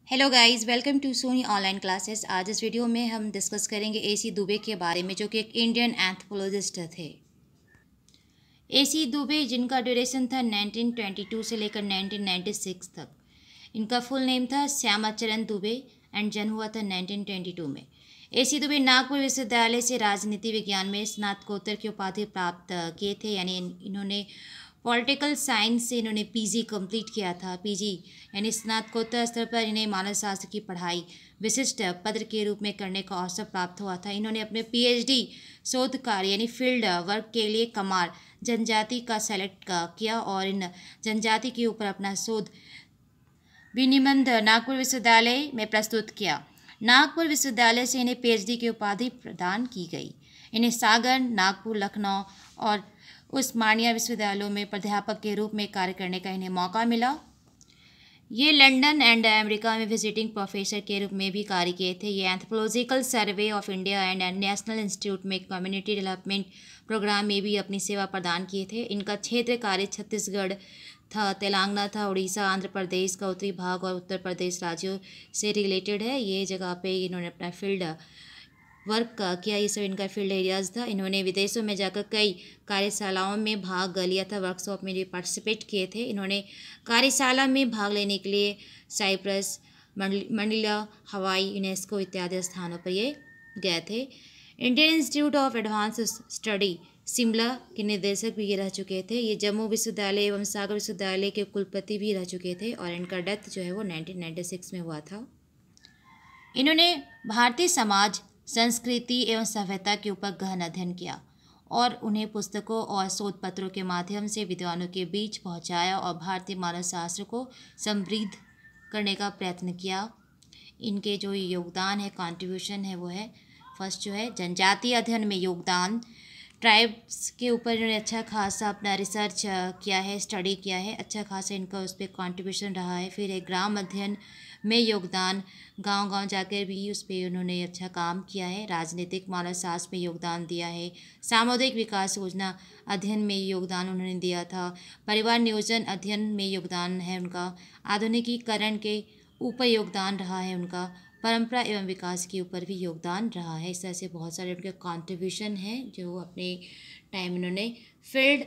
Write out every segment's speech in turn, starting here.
Hello guys, welcome to Soni online classes. आज इस video में हम डिस्कस करेंगे एसी दुबे के बारे में, जो कि एक इंडियन एंथ्रोपोलॉजिस्ट थे। एसी दुबे, जिनका ड्यूरेशन था 1922 से लेकर 1996 तक। इनका फुल नेम था श्यामाचरण दुबे एंड जन्म हुआ था 1922 में। एसी दुबे नागपुर विश्वविद्यालय से राजनीति विज्ञान में स्नातकोत्तर की उपाधि प्राप्त किए थे, यानी इन्होंने पॉलिटिकल साइंस से इन्होंने पीजी कंप्लीट किया था। पीजी यानी स्नातकोत्तर स्तर पर इन्हें मानव शास्त्र की पढ़ाई विशिष्ट पद के रूप में करने का अवसर प्राप्त हुआ था। इन्होंने अपने पीएचडी शोध कार्य यानी फील्ड वर्क के लिए कमार जनजाति का सेलेक्ट किया और इन जनजाति के ऊपर अपना शोध विनिबंध नागपुर विश्वविद्यालय में प्रस्तुत किया। नागपुर विश्वविद्यालय से इन्हें पीएचडी की उपाधि प्रदान की गई। इन्हें सागर, नागपुर, लखनऊ और उस्मानिया विश्वविद्यालयों में प्राध्यापक के रूप में कार्य करने का इन्हें मौका मिला। ये लंदन एंड अमेरिका में विजिटिंग प्रोफेसर के रूप में भी कार्य किए थे। ये anthropological survey of India and national institute में कम्युनिटी डेवलपमेंट प्रोग्राम में भी अपनी सेवा प्रदान किए थे। इनका क्षेत्र कार्य छत्तीसगढ़ था, तेलंगाना था, उड़ीसा, आंध्र प्रदेश का उत्तरी भाग और उत्तर प्रदेश राज्यों से रिलेटेड है। ये जगह पे इन्होंने अपना फील्ड वर्क किया। ये सब इनका फील्ड एरियाज़ था। इन्होंने विदेशों में जाकर कई कार्यशालाओं में भाग लिया था, वर्कशॉप में भी पार्टिसिपेट किए थे। इन्होंने कार्यशाला में भाग लेने के लिए साइप्रस, मनीला, हवाई, यूनेस्को इत्यादि स्थानों पर ये गए थे। Indian institute of advance study Shimla के निदेशक भी ये रह चुके थे। ये जम्मू विश्वविद्यालय एवं सागर विश्वविद्यालय के कुलपति भी रह चुके थे और इनका डेथ जो है वो 1996 में हुआ था। इन्होंने भारतीय समाज, संस्कृति एवं सभ्यता के ऊपर गहन अध्ययन किया और उन्हें पुस्तकों और शोध पत्रों के माध्यम से विद्वानों के बीच पहुंचाया और भारतीय मानव शास्त्र को समृद्ध करने का प्रयत्न किया। इनके जो योगदान है, कंट्रीब्यूशन है, वो है फर्स्ट जो है जनजातीय अध्ययन में योगदान। ट्राइब्स के ऊपर इन्होंने अच्छा खासा अपना रिसर्च किया है, स्टडी किया है, अच्छा खासा इनका उस पर कॉन्ट्रीब्यूशन रहा है। फिर एक ग्राम अध्ययन में योगदान, गांव-गांव जाकर भी उस पर उन्होंने अच्छा काम किया है। राजनीतिक मानव शास्त्र में योगदान दिया है। सामुदायिक विकास योजना अध्ययन में योगदान उन्होंने दिया था। परिवार नियोजन अध्ययन में योगदान है उनका। आधुनिकीकरण के ऊपर योगदान रहा है उनका। परंपरा एवं विकास के ऊपर भी योगदान रहा है। इस तरह से बहुत सारे उनके कंट्रीब्यूशन हैं जो अपने टाइम इन्होंने फील्ड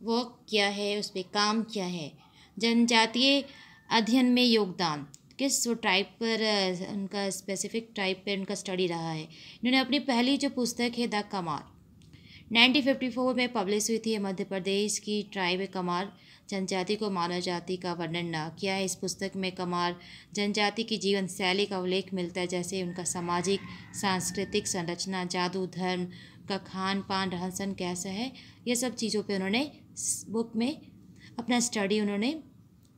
वर्क किया है, उस पर काम किया है। जनजातीय अध्ययन में योगदान, किस ट्राइब पर उनका स्पेसिफिक ट्राइब पर उनका स्टडी रहा है। इन्होंने अपनी पहली जो पुस्तक है द कमार 1954 में पब्लिश हुई थी। मध्य प्रदेश की ट्राइब कमार जनजाति को मानव जाति का वर्णन किया है। इस पुस्तक में कमार जनजाति की जीवन शैली का उल्लेख मिलता है, जैसे उनका सामाजिक सांस्कृतिक संरचना, जादू, धर्म का खान पान, रहन सहन कैसा है, ये सब चीज़ों पे उन्होंने बुक में अपना स्टडी उन्होंने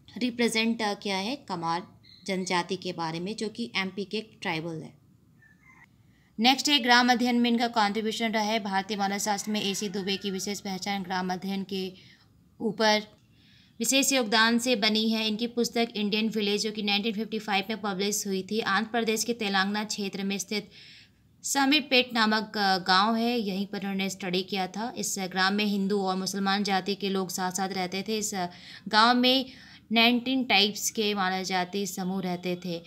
रिप्रेजेंट किया है कमार जनजाति के बारे में, जो कि एमपी के ट्राइबल है। नेक्स्ट है ग्राम अध्ययन में इनका कंट्रीब्यूशन रहा है। भारतीय मानव शास्त्र में एसी दुबे की विशेष पहचान ग्राम अध्ययन के ऊपर विशेष योगदान से बनी है। इनकी पुस्तक इंडियन विलेज, जो कि 1955 में पब्लिश हुई थी। आंध्र प्रदेश के तेलंगाना क्षेत्र में स्थित समीरपेट नामक गांव है, यहीं पर उन्होंने स्टडी किया था। इस ग्राम में हिंदू और मुसलमान जाति के लोग साथ साथ रहते थे। इस गांव में 19 टाइप्स के मानव जाति समूह रहते थे।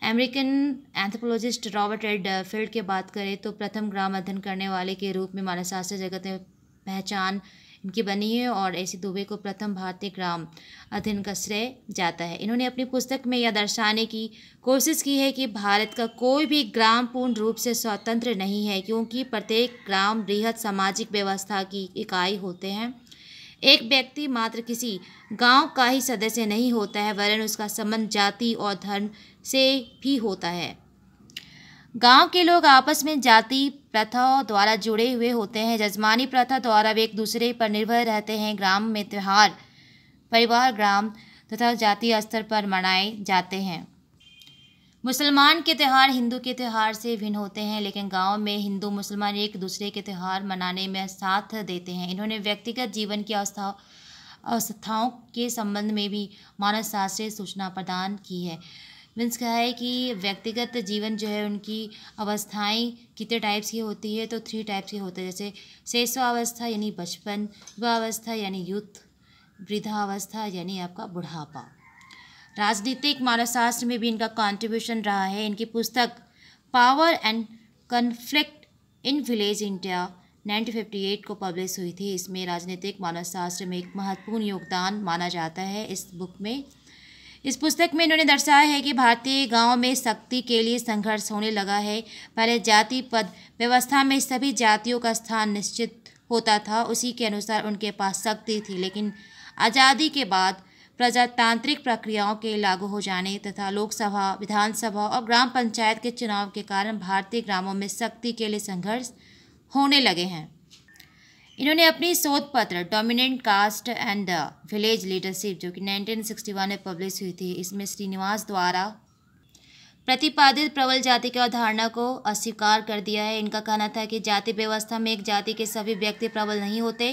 अमेरिकन एंथ्रोपोलॉजिस्ट रॉबर्ट रेडफील्ड की बात करें तो प्रथम ग्राम अध्ययन करने वाले के रूप में मानव शास्त्र जगत में पहचान इनकी बनी है और एसी दुबे को प्रथम भारतीय ग्राम अध्ययन का श्रेय जाता है। इन्होंने अपनी पुस्तक में यह दर्शाने की कोशिश की है कि भारत का कोई भी ग्राम पूर्ण रूप से स्वतंत्र नहीं है, क्योंकि प्रत्येक ग्राम बृहद सामाजिक व्यवस्था की इकाई होते हैं। एक व्यक्ति मात्र किसी गांव का ही सदस्य नहीं होता है, वरन उसका संबंध जाति और धर्म से भी होता है। गांव के लोग आपस में जाति प्रथाओं द्वारा जुड़े हुए होते हैं। जजमानी प्रथा द्वारा वे एक दूसरे पर निर्भर रहते हैं। ग्राम में त्यौहार परिवार, ग्राम तथा जातीय स्तर पर मनाए जाते हैं। मुसलमान के त्यौहार हिंदू के त्यौहार से भिन्न होते हैं, लेकिन गांव में हिंदू मुसलमान एक दूसरे के त्यौहार मनाने में साथ देते हैं। इन्होंने व्यक्तिगत जीवन की अवस्थाओं के संबंध में भी मानव शास्त्रीय सूचना प्रदान की है। मीन्स क्या है कि व्यक्तिगत जीवन जो है उनकी अवस्थाएं कितने टाइप्स की होती है, तो 3 टाइप्स की होती है। जैसे शैशवावस्था यानी बचपन, युवावस्था यानी यूथ, वृद्धावस्था यानी आपका बुढ़ापा। राजनीतिक मानवशास्त्र में भी इनका कंट्रीब्यूशन रहा है। इनकी पुस्तक power and conflict in village India 1958 को पब्लिश हुई थी। इसमें राजनीतिक मानवशास्त्र में एक महत्वपूर्ण योगदान माना जाता है। इस बुक में, इस पुस्तक में इन्होंने दर्शाया है कि भारतीय गांव में शक्ति के लिए संघर्ष होने लगा है। पहले जाति पद व्यवस्था में सभी जातियों का स्थान निश्चित होता था, उसी के अनुसार उनके पास शक्ति थी। लेकिन आज़ादी के बाद प्रजातांत्रिक प्रक्रियाओं के लागू हो जाने तथा लोकसभा, विधानसभा और ग्राम पंचायत के चुनाव के कारण भारतीय ग्रामों में शक्ति के लिए संघर्ष होने लगे हैं। इन्होंने अपनी शोध पत्र dominant caste and the village leadership, जो कि 1961 में पब्लिश हुई थी, इसमें श्रीनिवास द्वारा प्रतिपादित प्रबल जाति की अवधारणा को अस्वीकार कर दिया है। इनका कहना था कि जाति व्यवस्था में एक जाति के सभी व्यक्ति प्रबल नहीं होते,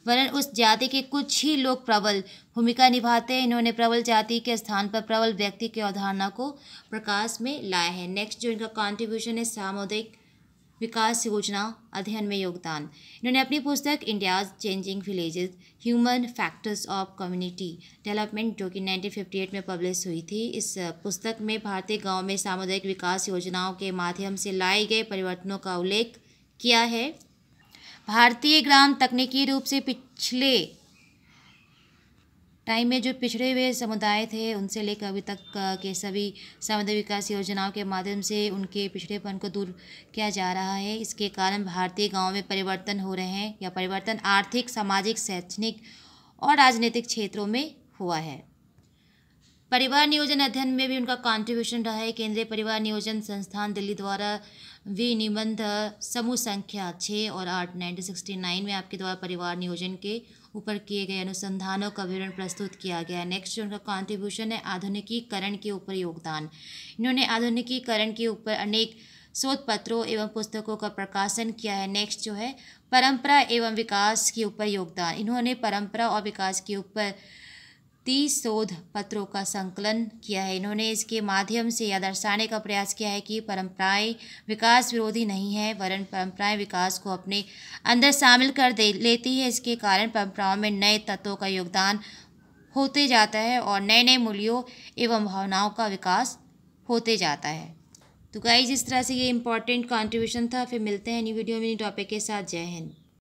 वरन उस जाति के कुछ ही लोग प्रबल भूमिका निभाते हैं। इन्होंने प्रबल जाति के स्थान पर प्रबल व्यक्ति की अवधारणा को प्रकाश में लाया है। नेक्स्ट जो इनका कॉन्ट्रीब्यूशन है, सामुदायिक विकास योजना अध्ययन में योगदान। इन्होंने अपनी पुस्तक India's changing villages, human factors of community development, जो कि 1958 में पब्लिश हुई थी, इस पुस्तक में भारतीय गांव में सामुदायिक विकास योजनाओं के माध्यम से लाए गए परिवर्तनों का उल्लेख किया है। भारतीय ग्राम तकनीकी रूप से पिछले टाइम में जो पिछड़े हुए समुदाय थे, उनसे लेकर अभी तक के सभी सामुदायिक विकास योजनाओं के माध्यम से उनके पिछड़ेपन को दूर किया जा रहा है। इसके कारण भारतीय गांव में परिवर्तन हो रहे हैं, या परिवर्तन आर्थिक, सामाजिक, शैक्षणिक और राजनीतिक क्षेत्रों में हुआ है। परिवार नियोजन अध्ययन में भी उनका कंट्रीब्यूशन रहा है। केंद्रीय परिवार नियोजन संस्थान दिल्ली द्वारा विनिबंध समूह संख्या 6 और 8 1969 में आपके द्वारा परिवार नियोजन के ऊपर किए गए अनुसंधानों का विवरण प्रस्तुत किया गया। नेक्स्ट जो उनका कंट्रीब्यूशन है, आधुनिकीकरण के ऊपर योगदान। इन्होंने आधुनिकीकरण के ऊपर अनेक शोध पत्रों एवं पुस्तकों का प्रकाशन किया है। नेक्स्ट जो है, परंपरा एवं विकास के ऊपर योगदान। इन्होंने परंपरा और विकास के ऊपर 30 शोध पत्रों का संकलन किया है। इन्होंने इसके माध्यम से यह दर्शाने का प्रयास किया है कि परंपराएं विकास विरोधी नहीं है, वरन परंपराएं विकास को अपने अंदर शामिल कर लेती है। इसके कारण परंपराओं में नए तत्वों का योगदान होते जाता है और नए नए मूल्यों एवं भावनाओं का विकास होते जाता है। तो गाइस, इस तरह से ये इंपॉर्टेंट कंट्रीब्यूशन था। फिर मिलते हैं न्यू वीडियो में न्यू टॉपिक के साथ। जय हिंद।